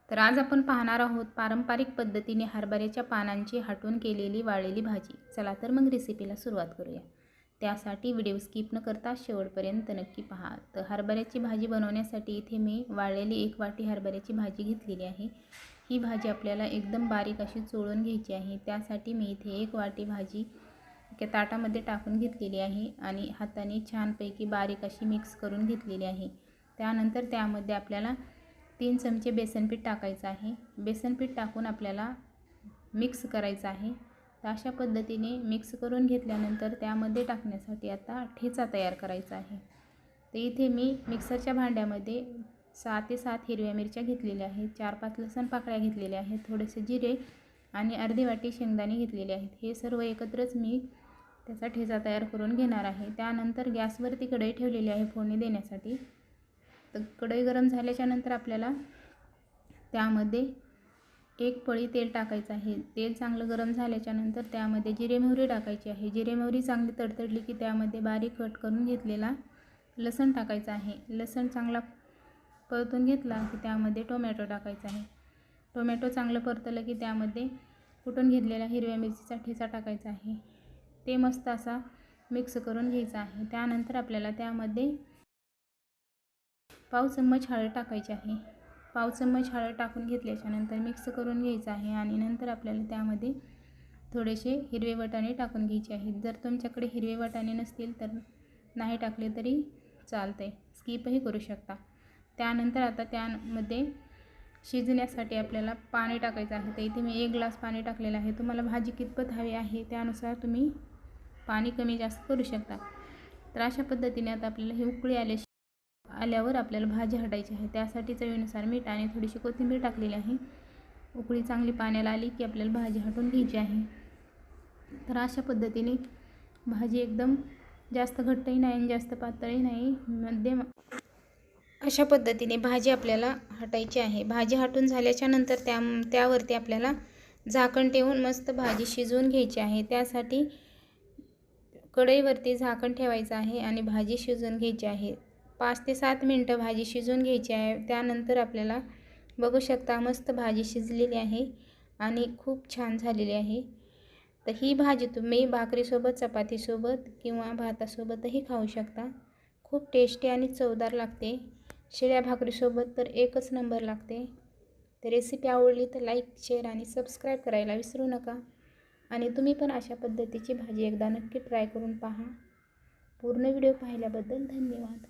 तर आज आपण पाहणार आहोत पारंपरिक पद्धतीने हरभऱ्याच्या पानांची हाटून केलेली वाळलेली भाजी। चला तर मग रेसिपीला सुरुवात करूया। त्यासाठी व्हिडिओ स्किप न करता शेवटपर्यंत नक्की पहा। तर हरभऱ्याची भाजी बनवण्यासाठी इथे मी वाळलेली 1 वाटी हरभऱ्याची भाजी घेतलेली आहे। ही भाजी आपल्याला एकदम बारीक अशी चोळून घ्यायची आहे। त्यासाठी मी इथे 1 वाटी भाजी एका ताटामध्ये टाकून घेतलेली आहे आणि हाताने छानपैकी बारीक अशी मिक्स करून घेतलेली आहे। त्यानंतर त्यामध्ये आपल्याला 3 चमचे बेसन पीठ टाकायचं आहे। बेसन पीठ टाकून आपल्याला मिक्स करायचं आहे। तर अशा पद्धतीने मिक्स करून घेतल्यानंतर त्यामध्ये टाकण्यासाठी आता ठेचा तयार करायचा आहे। तर इथे मी मिक्सरच्या भांड्यामध्ये 6 ते 7 हिरव्या मिरच्या घेतलेल्या आहेत, 4-5 लसूण पाकळ्या घेतलेल्या आहेत, थोडेसे जिरे आणि अर्धी वाटी शेंगदाणे घेतलेले आहेत। हे सर्व एकत्रच मी त्याचा ठेचा तयार करून घेणार आहे। त्यानंतर गॅसवरती कढई ठेवलेली आहे फोडणी देण्यासाठी। तर कढई गरम झाल्याच्या नंतर आपल्याला त्यामध्ये 1 पळी तेल टाकायचं आहे। तेल चांगलं गरम झाल्याच्या नंतर त्यामध्ये जिरे मोहरी टाकायची आहे। जिरे मोहरी चांगली तडतडली की त्यामध्ये बारीक कट करून घेतलेला लसूण टाकायचा आहे। लसूण चांगला परतून घेतला की त्यामध्ये टोमॅटो टाकायचा आहे। टोमॅटो चांगलं परतलं की त्यामध्ये कुटून घेतलेला हिरव्या मिरचीचा ठेचा टाकायचा आहे। ते मस्त असा मिक्स करून घ्यायचा आहे। त्यानंतर आपल्याला त्यामध्ये पाव चम्मच हळद टाकायची आहे। पाव चम्मच हळद टाकून घेतल्याच्या नंतर मिक्स करून घ्यायचं आहे आणि नंतर आपल्याला त्यामध्ये थोडेसे हिरवे वाटाणे टाकून घ्यायचे आहेत। जर तुमच्याकडे हिरवे वाटाणे नसतील तर नाही टाकले तरी चालते, स्किपही करू शकता। त्यानंतर आता त्यामध्ये शिजण्यासाठी आपल्याला पाणी टाकायचं आहे। तर इथे मी 1 ग्लास पाणी टाकलेलं आहे। तुम्हाला भाजी कितपत हवी आहे त्यानुसार तुम्ही पाणी कमी जास्त करू शकता। तर अशा पद्धतीने आता आपल्याला ही उकळी आल्यावर आपल्याला भाजी हटायची आहे। त्यासाठी चवीनुसार मीठ आणि थोडीशी कोथिंबीर टाकलेली आहे। उकळी चांगली पाण्याला आली की आपल्याला भाजी हटवून घ्यायची आहे। तर अशा पद्धतीने भाजी एकदम जास्त घट्टही नाही आणि जास्त पातळही नाही, मध्यम अशा पद्धतीने भाजी आपल्याला हटायची आहे। भाजी हटून झाल्याच्या नंतर त्यावरती आपल्याला झाकण ठेवून मस्त भाजी शिजवून घ्यायची आहे। त्यासाठी कढईवरती झाकण ठेवायचं आहे आणि भाजी शिजवून घ्यायची आहे। 5 ते 7 मिनिटं भाजी शिजवून घ्यायची आहे। त्यानंतर आपल्याला बघू शकता मस्त भाजी शिजलेली आहे आणि खूप छान झालेली आहे। तर ही भाजी तुम्ही भाकरीसोबत, चपातीसोबत किंवा भातासोबतही खाऊ शकता। खूप टेस्टी आणि चवदार लागते। शिळ्या भाकरीसोबत तर एकच नंबर लागते। तर रेसिपी आवडली तर लाईक, शेअर आणि सबस्क्राईब करायला विसरू नका आणि तुम्ही पण अशा पद्धतीची भाजी एकदा नक्की ट्राय करून पहा। पूर्ण व्हिडिओ पाहिल्याबद्दल धन्यवाद।